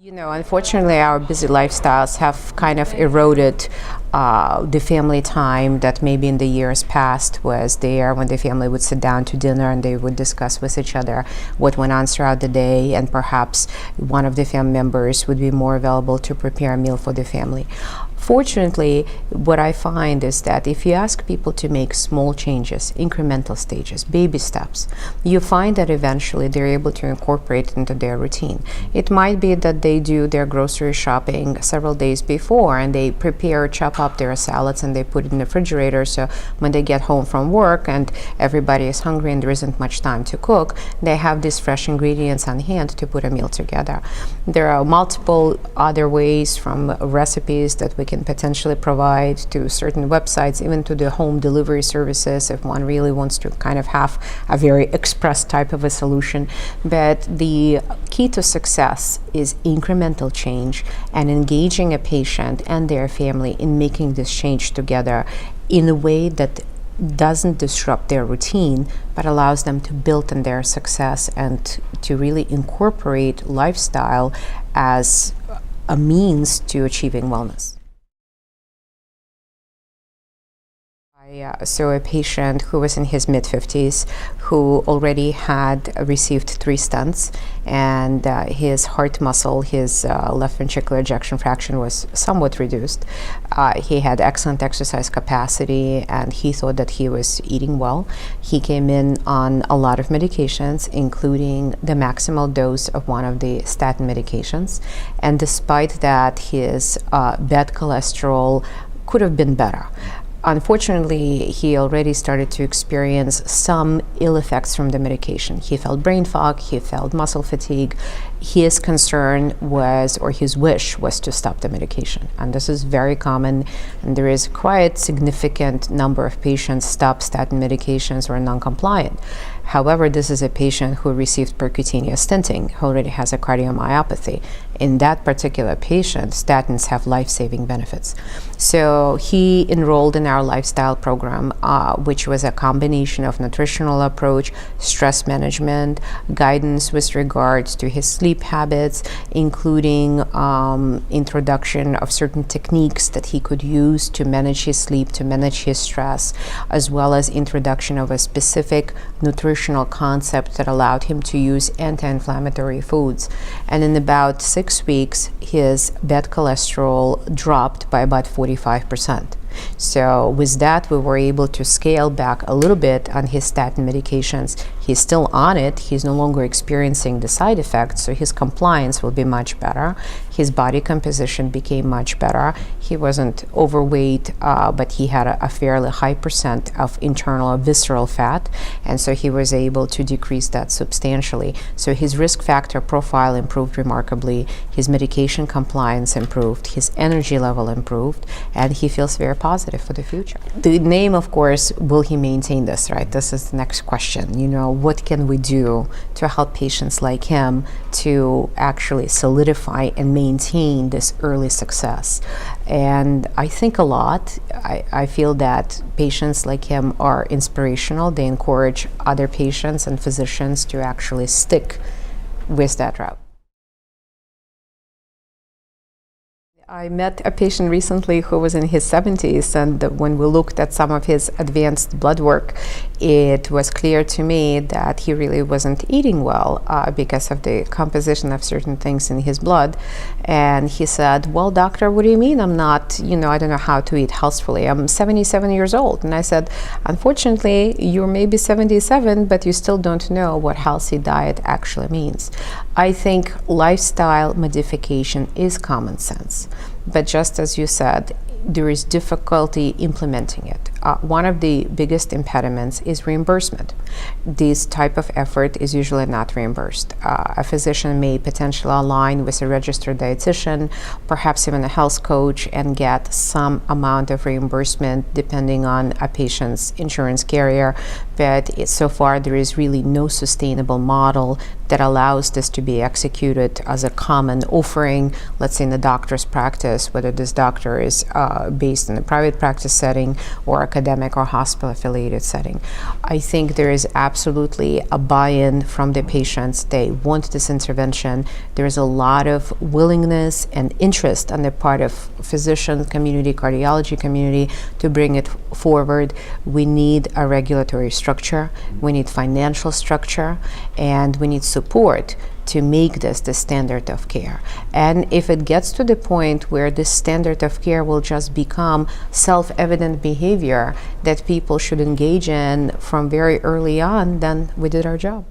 Unfortunately, our busy lifestyles have kind of eroded the family time that maybe in the years past was there when the family would sit down to dinner and they would discuss with each other what went on throughout the day, and perhaps one of the family members would be more available to prepare a meal for the family. Fortunately, what I find is that if you ask people to make small changes, incremental stages, baby steps, you find that eventually they're able to incorporate it into their routine. It might be that they do their grocery shopping several days before and they prepare, chop up their salads and they put it in the refrigerator, so when they get home from work and everybody is hungry and there isn't much time to cook, they have these fresh ingredients on hand to put a meal together. There are multiple other ways, from recipes that we can potentially provide to certain websites, even to the home delivery services if one really wants to kind of have a very express type of a solution. But the key to success is incremental change and engaging a patient and their family in making this change together in a way that doesn't disrupt their routine, but allows them to build on their success and to really incorporate lifestyle as a means to achieving wellness. I saw a patient who was in his mid-50s who already had received 3 stents, and his heart muscle, his left ventricular ejection fraction was somewhat reduced. He had excellent exercise capacity and he thought that he was eating well. He came in on a lot of medications, including the maximal dose of one of the statin medications, and despite that his bad cholesterol could have been better. Unfortunately, he already started to experience some ill effects from the medication. He felt brain fog, he felt muscle fatigue. His concern was, or his wish was, to stop the medication. And this is very common, and there is quite significant number of patients stop statin medications or are non-compliant. However, this is a patient who received percutaneous stenting, who already has a cardiomyopathy. In that particular patient, statins have life-saving benefits. So he enrolled in our lifestyle program, which was a combination of nutritional approach, stress management, guidance with regards to his sleep habits, including introduction of certain techniques that he could use to manage his sleep, to manage his stress, as well as introduction of a specific nutritional concept that allowed him to use anti-inflammatory foods. And in about 6 weeks, his bad cholesterol dropped by about 45%. So with that, we were able to scale back a little bit on his statin medications. He's still on it. He's no longer experiencing the side effects, so his compliance will be much better. His body composition became much better. He wasn't overweight, but he had a fairly high percent of internal or visceral fat, and so he was able to decrease that substantially. So his risk factor profile improved remarkably. His medication compliance improved. His energy level improved, and he feels very positive for the future. The name, of course, will he maintain this, right? This is the next question. What can we do to help patients like him to actually solidify and maintain this early success? And I think a lot. I feel that patients like him are inspirational. They encourage other patients and physicians to actually stick with that route. I met a patient recently who was in his 70s, and when we looked at some of his advanced blood work, it was clear to me that he really wasn't eating well because of the composition of certain things in his blood. And he said, "Well, doctor, what do you mean I'm not, I don't know how to eat healthfully? I'm 77 years old." And I said, "Unfortunately, you're maybe 77, but you still don't know what healthy diet actually means." I think lifestyle modification is common sense. But just as you said, there is difficulty implementing it. One of the biggest impediments is reimbursement. This type of effort is usually not reimbursed. A physician may potentially align with a registered dietitian, perhaps even a health coach, and get some amount of reimbursement depending on a patient's insurance carrier. But so far, there is really no sustainable model that allows this to be executed as a common offering, let's say in the doctor's practice, whether this doctor is based in a private practice setting or a academic or hospital affiliated setting. I think there is absolutely a buy-in from the patients. They want this intervention. There is a lot of willingness and interest on the part of physician community, cardiology community to bring it forward. We need a regulatory structure, we need financial structure, and we need support to make this the standard of care. And if it gets to the point where this standard of care will just become self-evident behavior that people should engage in from very early on, then we did our job.